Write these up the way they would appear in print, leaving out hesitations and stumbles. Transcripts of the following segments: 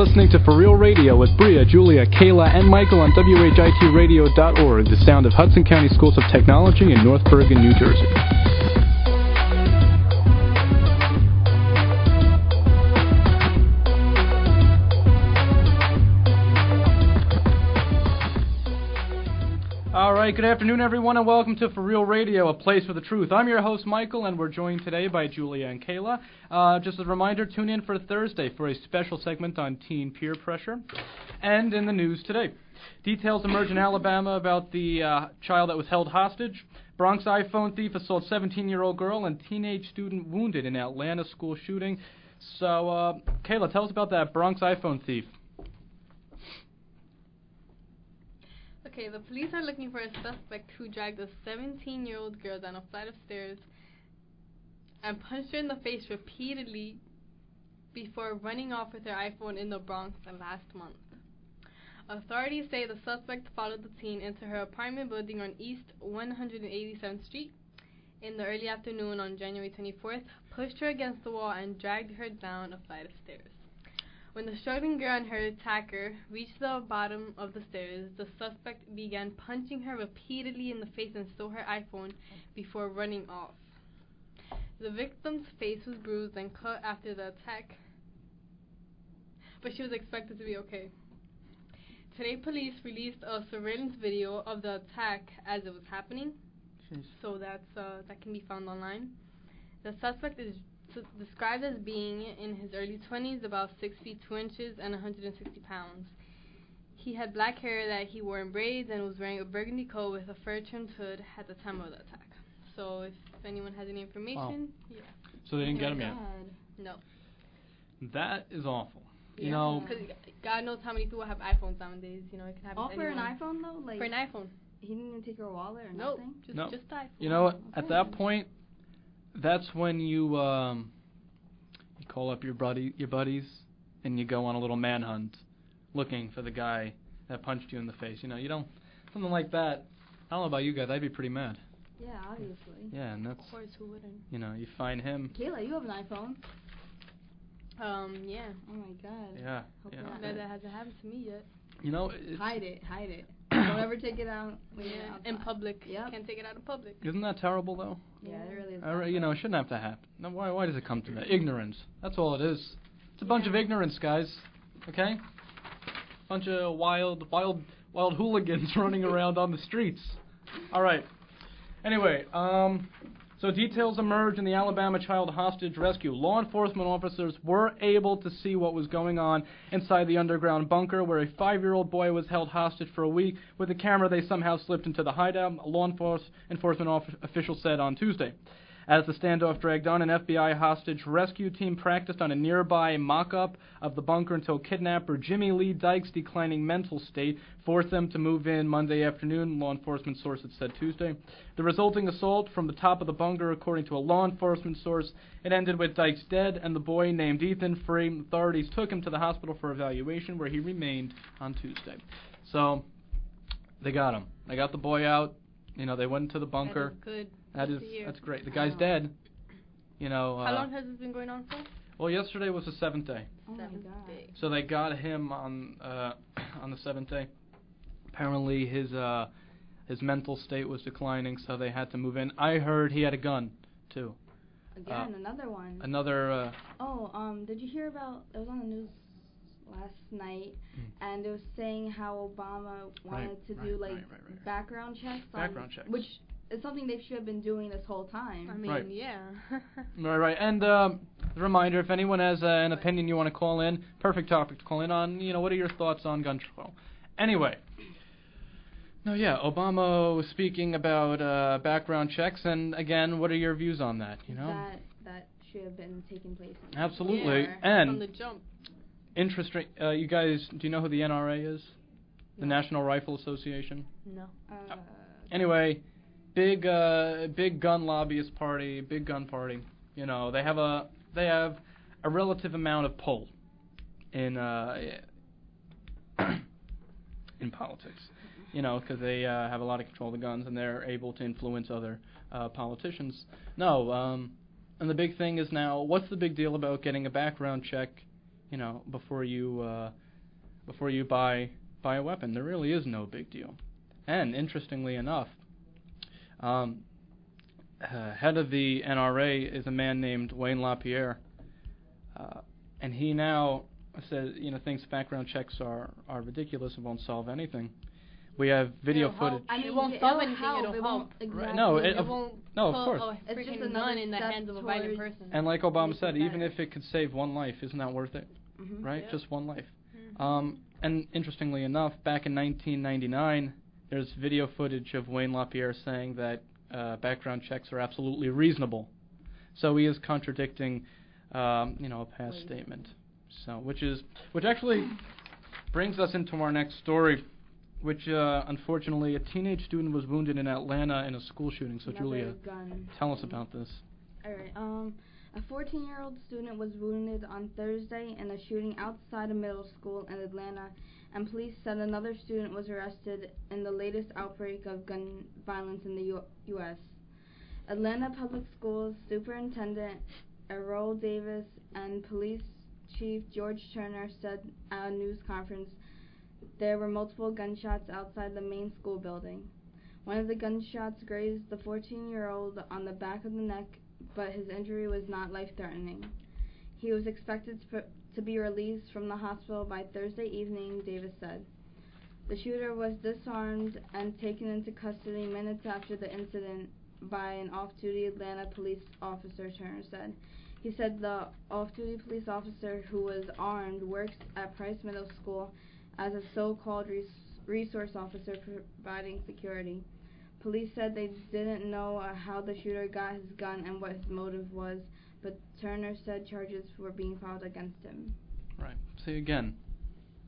listening to For Real Radio with Bria, Julia, Kayla, and Michael on Radio.org, the sound of Hudson County Schools of Technology in North Bergen, New Jersey. All right, good afternoon, everyone, and welcome to For Real Radio, a place for the truth. I'm your host, Michael, and we're joined today by Julia and Kayla. Just as a reminder, tune in for Thursday for a special segment on teen peer pressure. And in the news today, details emerge in Alabama about the child that was held hostage. Bronx iPhone thief assaults 17-year-old girl and teenage student wounded in Atlanta school shooting. So, Kayla, tell us about that Bronx iPhone thief. Okay, the police are looking for a suspect who dragged a 17-year-old girl down a flight of stairs and punched her in the face repeatedly before running off with her iPhone in the Bronx last month. Authorities say the suspect followed the teen into her apartment building on East 187th Street in the early afternoon on January 24th, pushed her against the wall, and dragged her down a flight of stairs. When the struggling girl and her attacker reached the bottom of the stairs, the suspect began punching her repeatedly in the face and stole her iPhone before running off. The victim's face was bruised and cut after the attack, but she was expected to be okay. Today, police released a surveillance video of the attack as it was happening, so that can be found online. The suspect is described as being in his early 20s, about 6 feet 2 inches, and 160 pounds. He had black hair that he wore in braids and was wearing a burgundy coat with a fur-trimmed hood at the time of the attack. So if anyone has any information, yeah. So they didn't get him yet? No. That is awful. Yeah. You know, because God knows how many people have iPhones nowadays. You know, it can happen to for anyone. an iPhone though? Like for an iPhone. He didn't even take her wallet or Nope. nothing? Just the iPhone. You know what? At that point, that's when you call up your buddies, and you go on a little manhunt, looking for the guy that punched you in the face. You know, you don't something like that. I don't know about you guys. I'd be pretty mad. Yeah, obviously. Yeah, and that's. Of course, who wouldn't? You know, you find him. Kayla, you have an iPhone. Yeah. Oh my God. Yeah. Hopefully that hasn't happened to me yet. You know, hide it. Don't ever take it out. In public. Yep. Can't take it out in public. Isn't that terrible though? Yeah, it really is. You know, it shouldn't have to happen. No, why does it come to that? Ignorance. That's all it is. It's a bunch of ignorance, guys. Okay? Bunch of wild hooligans running around on the streets. All right. Anyway, so details emerge in the Alabama child hostage rescue. Law enforcement officers were able to see what was going on inside the underground bunker where a 5-year-old boy was held hostage for a week. With a camera, they somehow slipped into the hideout, a law enforcement official said on Tuesday. As the standoff dragged on, an FBI hostage rescue team practiced on a nearby mock-up of the bunker until kidnapper Jimmy Lee Dyke's declining mental state forced them to move in Monday afternoon, law enforcement sources said Tuesday. The resulting assault from the top of the bunker, according to a law enforcement source, it ended with Dykes dead and the boy named Ethan free. Authorities took him to the hospital for evaluation, where he remained on Tuesday. So, they got him. They got the boy out. You know, they went to the bunker. That is good. That's great. The guy's dead. You know. How long has this been going on for? Well, yesterday was the 7th day. Oh my God. So they got him on the 7th day. Apparently his mental state was declining, so they had to move in. I heard he had a gun too. Again, another one. Another. Did you hear about? It was on the news last night, and it was saying how Obama wanted to do background checks. Background checks. Which is something they should have been doing this whole time. I mean, yeah. Right. And reminder, if anyone has an opinion you want to call in, perfect topic to call in on. You know, what are your thoughts on gun control? Anyway. No, yeah, Obama was speaking about background checks, and again, what are your views on that? You know, that should have been taking place. Absolutely, yeah, and from the jump. Interesting. You guys, do you know who the NRA is? The National Rifle Association. No. Anyway, big gun lobbyist party, big gun party. You know, they have a relative amount of pull in politics. You know, because they have a lot of control of the guns and they're able to influence other politicians. No, and the big thing is now, what's the big deal about getting a background check before you buy a weapon. There really is no big deal. And interestingly enough, head of the NRA is a man named Wayne LaPierre, and he now says, thinks background checks are ridiculous and won't solve anything. We have video footage. It won't solve anything. It'll help. Exactly. Right. No, it won't. No, of course. It's just a gun in the hands of a violent person. And like Obama said, even if it could save one life, isn't that worth it? Mm-hmm. Right? Yep. Just one life. And interestingly enough, back in 1999, there's video footage of Wayne LaPierre saying that background checks are absolutely reasonable. So he is contradicting, a past statement. So, which actually brings us into our next story, which unfortunately a teenage student was wounded in Atlanta in a school shooting. So, Julia, tell us about this. All right. A 14-year-old student was wounded on Thursday in a shooting outside a middle school in Atlanta, and police said another student was arrested in the latest outbreak of gun violence in the U.S. Atlanta Public Schools Superintendent Errol Davis and Police Chief George Turner said at a news conference there were multiple gunshots outside the main school building. One of the gunshots grazed the 14-year-old on the back of the neck, but his injury was not life-threatening. He was expected to be released from the hospital by Thursday evening, Davis said. The shooter was disarmed and taken into custody minutes after the incident by an off-duty Atlanta police officer, Turner said. He said the off-duty police officer who was armed works at Price Middle School as a so-called resource officer providing security. Police said they didn't know how the shooter got his gun and what his motive was, but Turner said charges were being filed against him. Right. See, again,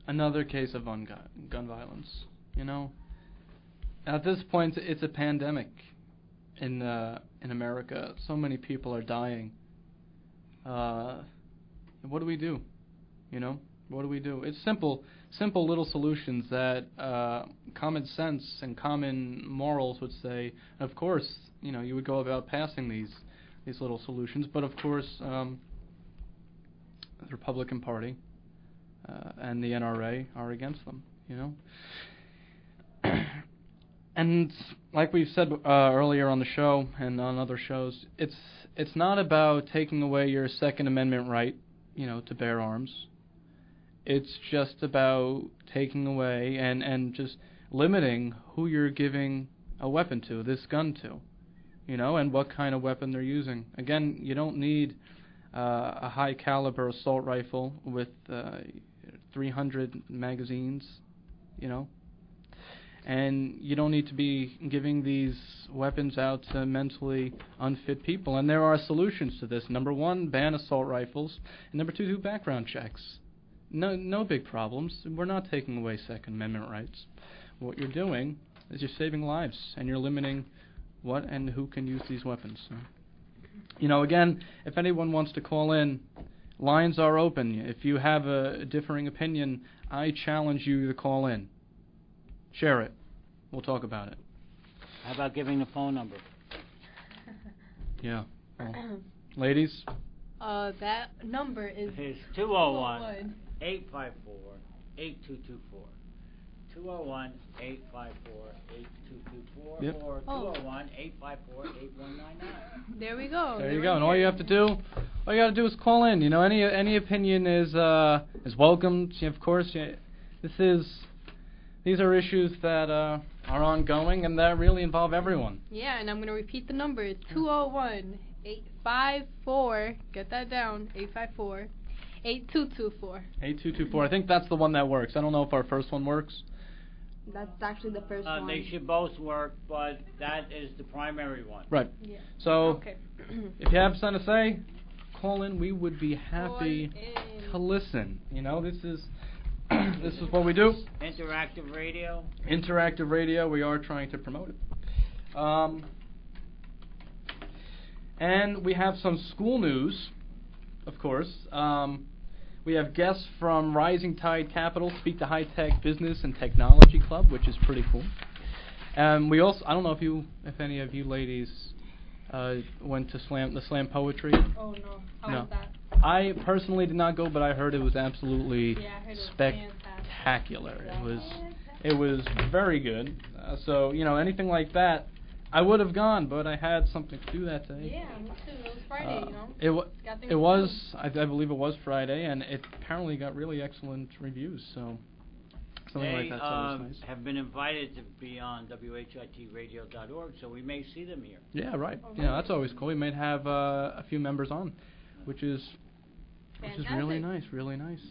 another case of gun violence. At this point, it's a pandemic in America. So many people are dying. What do we do? What do we do? It's simple little solutions that common sense and common morals would say. Of course, you would go about passing these little solutions, but of course, the Republican Party and the NRA are against them. And like we've said earlier on the show and on other shows, it's not about taking away your Second Amendment right, to bear arms. It's just about taking away and just limiting who you're giving a weapon to, this gun to, and what kind of weapon they're using. Again, you don't need a high caliber assault rifle with 300 magazines, and you don't need to be giving these weapons out to mentally unfit people. And there are solutions to this. Number one, ban assault rifles, and number two, do background checks. No big problems. We're not taking away Second Amendment rights. What you're doing is you're saving lives, and you're limiting what and who can use these weapons. So, again, if anyone wants to call in, lines are open. If you have a differing opinion, I challenge you to call in. Share it. We'll talk about it. How about giving the phone number? Yeah. Well, ladies? That number is 201-854-8224. 201-854-8224 Yep. or 201-854-8199. There we go. There you go. And all you gotta do is call in. Any opinion is welcomed. Of course, these are issues that are ongoing and that really involve everyone. Yeah, and I'm going to repeat the number. It's 201-854, get that down, 854-8224. 8224. I think that's the one that works. I don't know if our first one works. That's actually the first one. They should both work, but that is the primary one. Right. Yeah. So, okay. If you have something to say, call in. We would be happy to listen. This is what we do. Interactive radio. Interactive radio. We are trying to promote it. And we have some school news, of course. We have guests from Rising Tide Capital speak to High Tech Business and Technology Club, which is pretty cool. We also, I don't know if any of you ladies went to the slam poetry. Oh no, how No. was that? I personally did not go, but I heard it was absolutely Yeah, I heard it was spectacular. It was very good. So anything like that, I would have gone, but I had something to do that day. Yeah, me too. It was Friday, It was. I believe it was Friday, and it apparently got really excellent reviews. So something like that's always nice. Have been invited to be on WHIT Radio.org, so we may see them here. Yeah, right. That's always cool. We might have a few members on, which is really nice, really nice.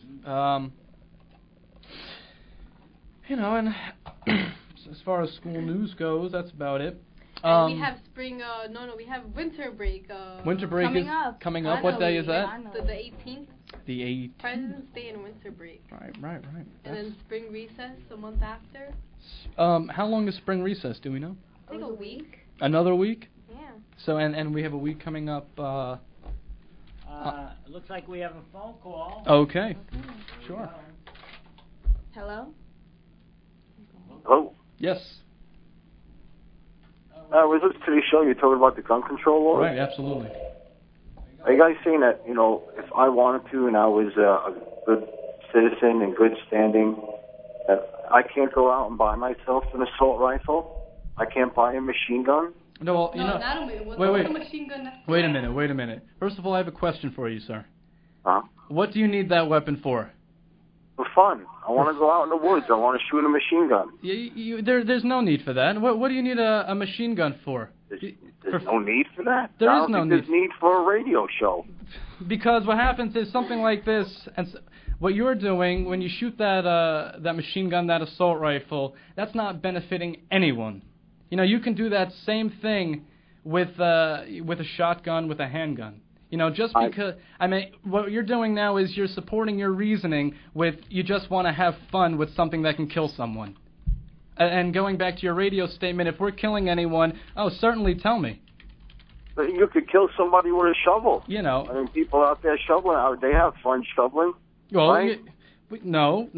And as far as school news goes, that's about it. And we have we have winter break. Winter break coming up. What day is that? The 18th. The 18th. President's Day and winter break. Right. And then spring recess a month after. How long is spring recess? Do we know? I think a week. Another week? Yeah. So and we have a week coming up. Looks like we have a phone call. Okay. Sure. Hello? Hello? Yes. Was this to the show you told about the gun control law? Right, absolutely. Are you guys saying that, if I wanted to and I was a good citizen in good standing, that I can't go out and buy myself an assault rifle? I can't buy a machine gun? No, not a minute. Wait. A machine gun Wait a minute. First of all, I have a question for you, sir. Huh? What do you need that weapon for? For fun. I want to go out in the woods. I want to shoot a machine gun. There's no need for that. What do you need a machine gun for? There's no need for that? There is no need. There's need for a radio show. Because what happens is something like this, and what you're doing when you shoot that machine gun, that assault rifle, that's not benefiting anyone. You can do that same thing with a shotgun, with a handgun. Just because, what you're doing now is you're supporting your reasoning with you just want to have fun with something that can kill someone. And going back to your radio statement, if we're killing anyone, certainly tell me. But you could kill somebody with a shovel. People out there shoveling, they have fun shoveling. Well, right? No.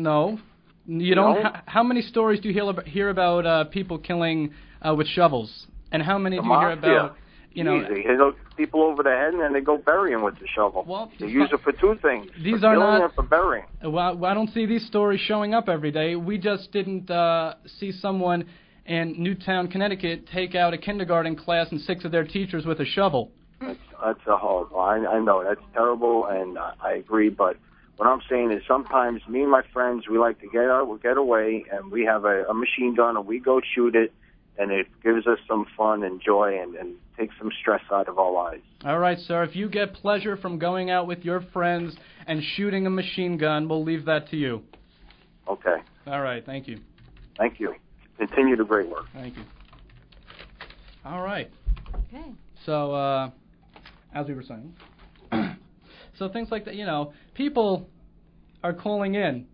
You don't. How many stories do you hear about people killing with shovels? And how many do you hear about? Easy. They hit people over the head and then they go bury them with the shovel. Well, they use it for two things. These for are killing not. And for burying. Well, I don't see these stories showing up every day. We just didn't see someone in Newtown, Connecticut, take out a kindergarten class and 6 of their teachers with a shovel. That's a horrible. I know that's terrible, and I agree. But what I'm saying is sometimes me and my friends, we like to get away, and we have a machine gun, and we go shoot it, and it gives us some fun and joy and takes some stress out of our lives. All right, sir. If you get pleasure from going out with your friends and shooting a machine gun, we'll leave that to you. Okay. All right. Thank you. Thank you. Continue the great work. Thank you. All right. Okay. So, as we were saying, so things like that, people are calling in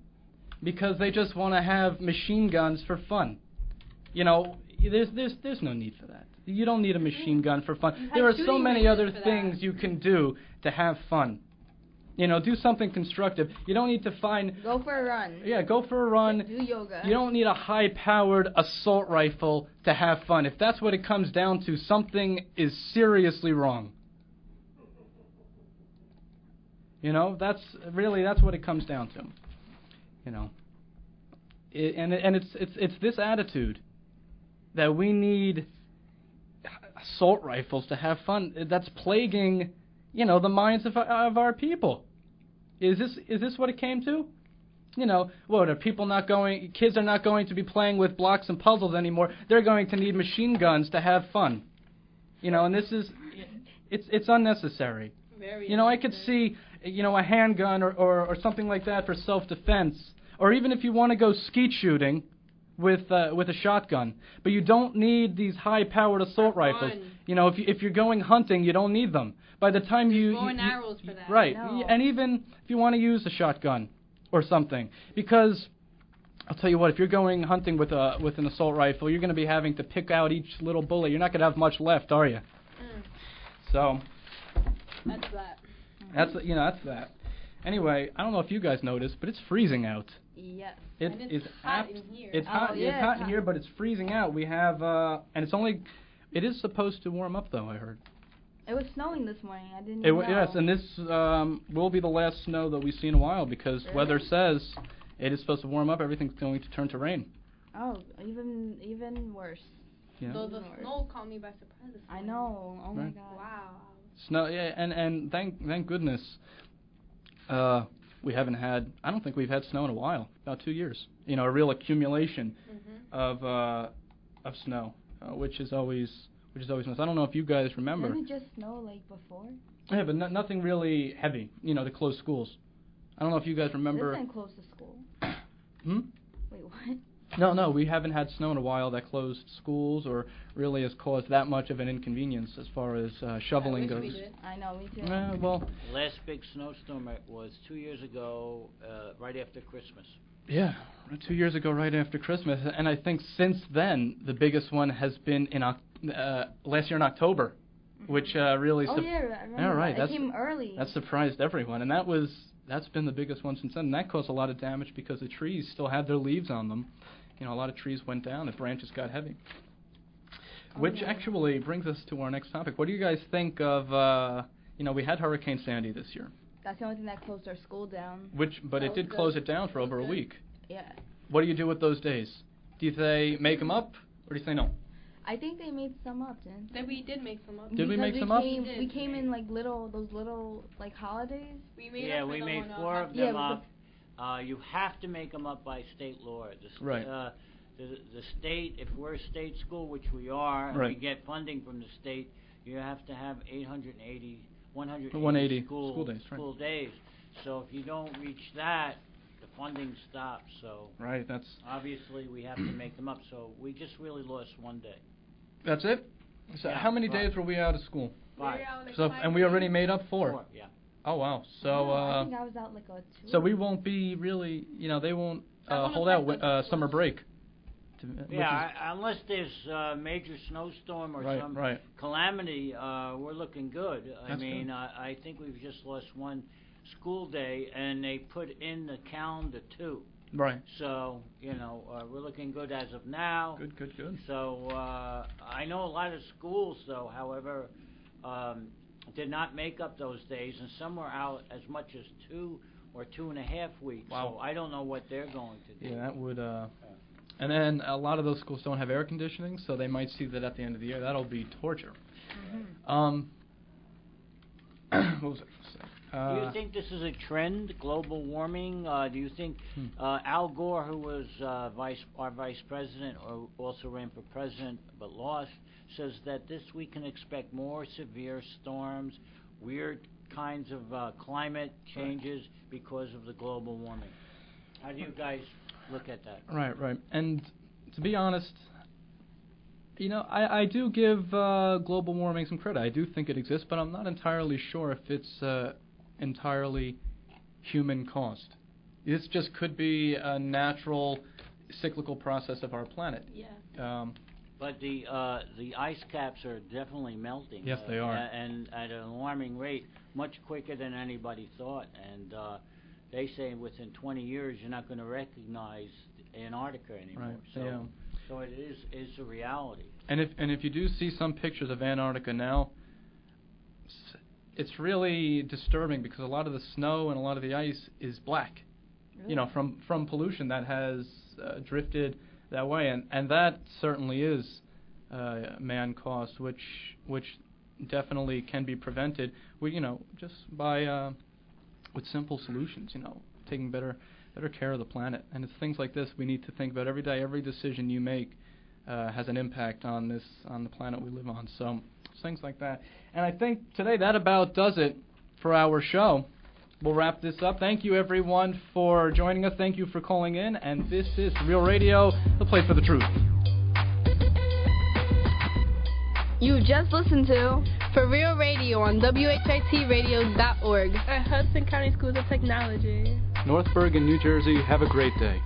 because they just want to have machine guns for fun. There's no need for that. You don't need a machine gun for fun. There are so many other things you can do to have fun. Do something constructive. You don't need to Go for a run. Yeah, go for a run. Do yoga. You don't need a high-powered assault rifle to have fun. If that's what it comes down to, something is seriously wrong. That's what it comes down to. It's this attitude that we need assault rifles to have fun. That's plaguing, the minds of our people. Is this what it came to? What are people not going? Kids are not going to be playing with blocks and puzzles anymore. They're going to need machine guns to have fun. And this is, it's unnecessary. Very I could see, a handgun or something like that for self-defense, or even if you want to go skeet shooting with a shotgun. But you don't need these high-powered assault rifles. If you're going hunting, you don't need them. By the time arrows for that. Right. No. And even if you want to use a shotgun or something, because I'll tell you what, if you're going hunting with an assault rifle, you're going to be having to pick out each little bullet. You're not going to have much left, are you? So that's that. That's that. Anyway, I don't know if you guys noticed, but it's freezing out. Yes. It's hot in here. It's hot. Yeah, it's hot in here, but it's freezing out. We have and it is supposed to warm up though. I heard. It was snowing this morning. I didn't know. Yes, and this will be the last snow that we see in a while because weather says it is supposed to warm up. Everything's going to turn to rain. Oh, even worse. Yeah. So the snow caught me by surprise. I know. Oh my Right. God. Wow. Snow, yeah, and thank goodness we haven't had. I don't think we've had snow in a while. About 2 years. You know, a real accumulation of snow, which is always nice. I don't know if you guys remember. Didn't it just snow like before? Yeah, but nothing really heavy. You know, to close schools. I don't know if you guys remember. This didn't close the school. Wait, what? No, we haven't had snow in a while that closed schools or really has caused that much of an inconvenience as far as shoveling I goes. wish we did. I know, me too. Well, Last big snowstorm was 2 years ago, right after Christmas. yeah, 2 years ago, right after Christmas, and I think since then the biggest one has been in last year in October, which really. Oh yeah, I remember. Yeah, right. It came early. That surprised everyone, and that's been the biggest one since then. And that caused a lot of damage because the trees still had their leaves on them. You know, a lot of trees went down, the branches got heavy. Which actually brings us to our next topic. What do you guys think of, we had Hurricane Sandy this year. That's the only thing that closed our school down. But it did close it down for over a week. Yeah. What do you do with those days? Do you say make them up, or do you say no? I think they made some up, didn't they? Then we did make some up. Did we make some up? We came in like those little like holidays. We made Yeah, up for we them made on, 4 of them yeah, up. You have to make them up by state law. Right. The state, if we're a state school, which we are, and we get funding from the state, you have to have 180 school days, right. school days. So if you don't reach that, the funding stops. So Right, that's obviously we have to make them up. So we just really lost 1 day. that's it. So Yeah, how many 5. days were we out of school? 5. And we already made up 4. 4, yeah. Oh wow. So I think I was out like a 2. so we won't be really, they won't won't hold affect out us. summer break. Unless there's a major snowstorm or some right. calamity, we're looking good. I That's mean, good. I think we've just lost 1 school day, and they put in the calendar 2. Right. So, we're looking good as of now. Good. So, I know a lot of schools, though, however, did not make up those days, and some were out as much as 2 or 2.5 weeks. Wow. So I don't know what they're going to do. Yeah, that would. And then a lot of those schools don't have air conditioning, so they might see that at the end of the year. That'll be torture. What was I going to say? Do you think this is a trend, global warming? Do you think Al Gore, who was our vice president, or also ran for president but lost, says that we can expect more severe storms, weird kinds of climate changes because of the global warming? How do you guys look at that? Right. And to be honest, I do give global warming some credit. I do think it exists, but I'm not entirely sure if it's entirely human caused. This just could be a natural cyclical process of our planet. Yeah. But the ice caps are definitely melting. Yes, they are. And at an alarming rate, much quicker than anybody thought. And they say within 20 years you're not going to recognize Antarctica anymore. Right. So it is a reality. And if you do see some pictures of Antarctica now, it's really disturbing because a lot of the snow and a lot of the ice is black. Really? From pollution that has drifted that way, and that certainly is man-caused, which definitely can be prevented. Just by with simple solutions. Taking better care of the planet, and it's things like this we need to think about every day. Every decision you make has an impact on the planet we live on. So it's things like that. And I think today that about does it for our show. We'll wrap this up. Thank you, everyone, for joining us. Thank you for calling in. And this is Real Radio, the place for the truth. You just listened to For Real Radio on WHITradio.org. At Hudson County Schools of Technology. North Bergen, New Jersey. Have a great day.